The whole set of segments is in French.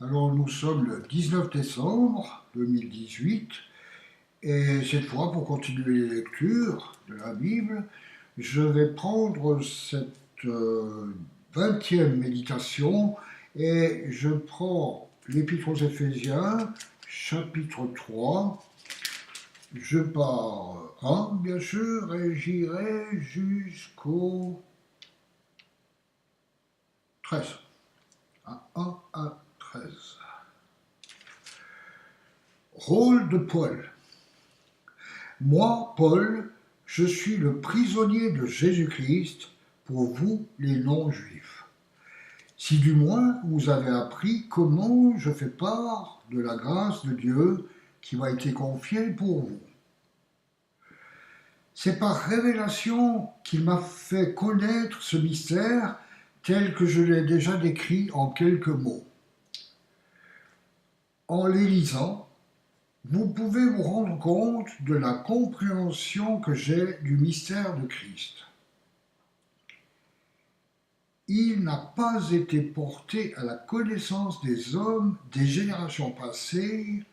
Alors nous sommes le 19 décembre 2018 et cette fois pour continuer les lectures de la Bible, je vais prendre cette 20e méditation et je prends l'Épître aux Éphésiens, chapitre 3. Je pars 1 bien sûr et j'irai jusqu'au 13. 1 à 13. Rôle de Paul. Moi, Paul, je suis le prisonnier de Jésus-Christ pour vous les non-juifs. Si du moins vous avez appris comment je fais part de la grâce de Dieu qui m'a été confiée pour vous. C'est par révélation qu'il m'a fait connaître ce mystère tel que je l'ai déjà décrit en quelques mots. En les lisant, vous pouvez vous rendre compte de la compréhension que j'ai du mystère de Christ. Il n'a pas été porté à la connaissance des hommes des générations passées,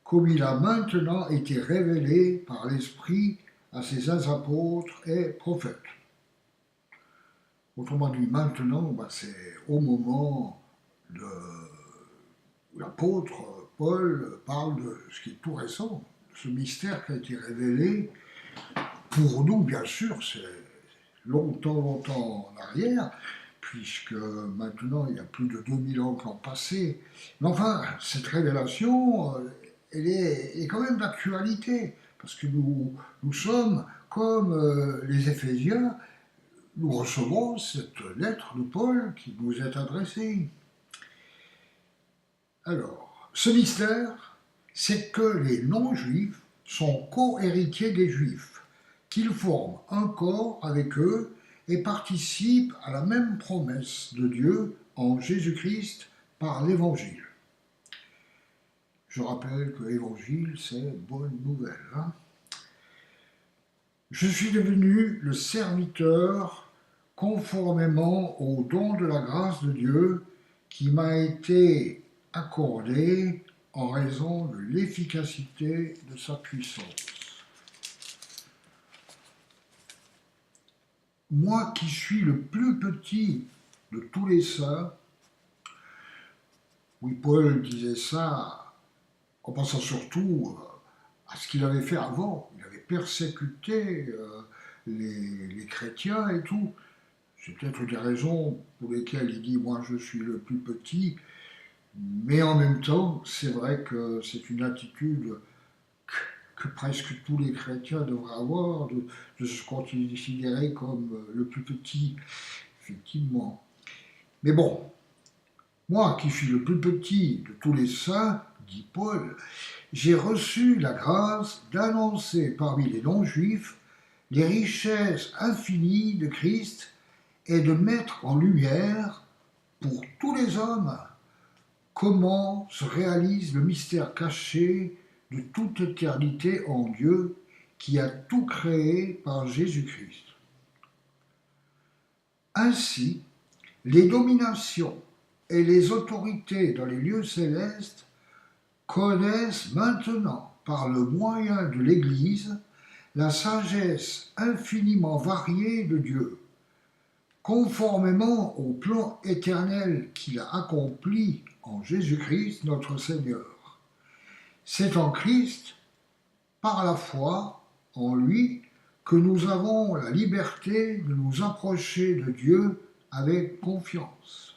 comme il a maintenant été révélé par l'Esprit à ses apôtres et prophètes. Autrement dit, maintenant, c'est au moment où l'apôtre Paul parle de ce qui est tout récent, ce mystère qui a été révélé. Pour nous, bien sûr, c'est longtemps en arrière, puisque maintenant, il y a plus de 2000 ans qui ont passé. Mais enfin, cette révélation, elle est quand même d'actualité, parce que nous sommes, comme les Éphésiens, nous recevons cette lettre de Paul qui nous est adressée. Alors, ce mystère, c'est que les non-juifs sont co-héritiers des juifs, qu'ils forment un corps avec eux et participent à la même promesse de Dieu en Jésus-Christ par l'Évangile. Je rappelle que l'Évangile, c'est bonne nouvelle. Je suis devenu le serviteur conformément au don de la grâce de Dieu qui m'a été accordé en raison de l'efficacité de sa puissance. Moi qui suis le plus petit de tous les saints, oui, Paul disait ça en pensant surtout à ce qu'il avait fait avant. Il avait persécuté les chrétiens et tout. C'est peut-être des raisons pour lesquelles il dit « moi je suis le plus petit », mais en même temps, c'est vrai que c'est une attitude que presque tous les chrétiens devraient avoir, de se considérer comme le plus petit, effectivement. Mais bon, moi qui suis le plus petit de tous les saints, dit Paul, j'ai reçu la grâce d'annoncer parmi les non-juifs les richesses infinies de Christ et de mettre en lumière pour tous les hommes comment se réalise le mystère caché de toute éternité en Dieu qui a tout créé par Jésus-Christ. Ainsi, les dominations et les autorités dans les lieux célestes connaissent maintenant, par le moyen de l'Église, la sagesse infiniment variée de Dieu, conformément au plan éternel qu'il a accompli en Jésus-Christ notre Seigneur. C'est en Christ, par la foi en lui, que nous avons la liberté de nous approcher de Dieu avec confiance.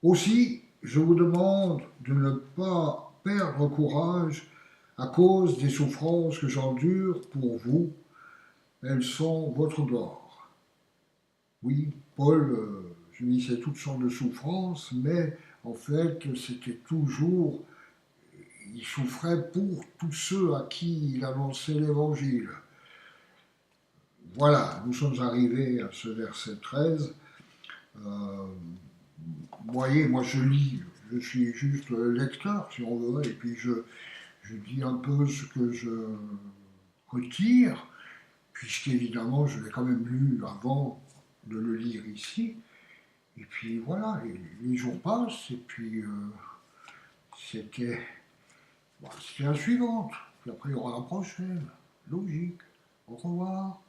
Aussi, je vous demande de ne pas perdre courage à cause des souffrances que j'endure pour vous. Elles sont votre gloire. Oui, Paul subissait toutes sortes de souffrances, mais en fait, c'était toujours, il souffrait pour tous ceux à qui il annonçait l'Évangile. Voilà, nous sommes arrivés à ce verset 13. Vous voyez, moi je lis, je suis juste lecteur, si on veut, et puis je dis un peu ce que je retire, puisqu'évidemment je l'ai quand même lu avant de le lire ici. Et puis voilà, les jours passent, et puis c'était bon, c'était la suivante. Puis après, il y aura la prochaine. Logique. Au revoir.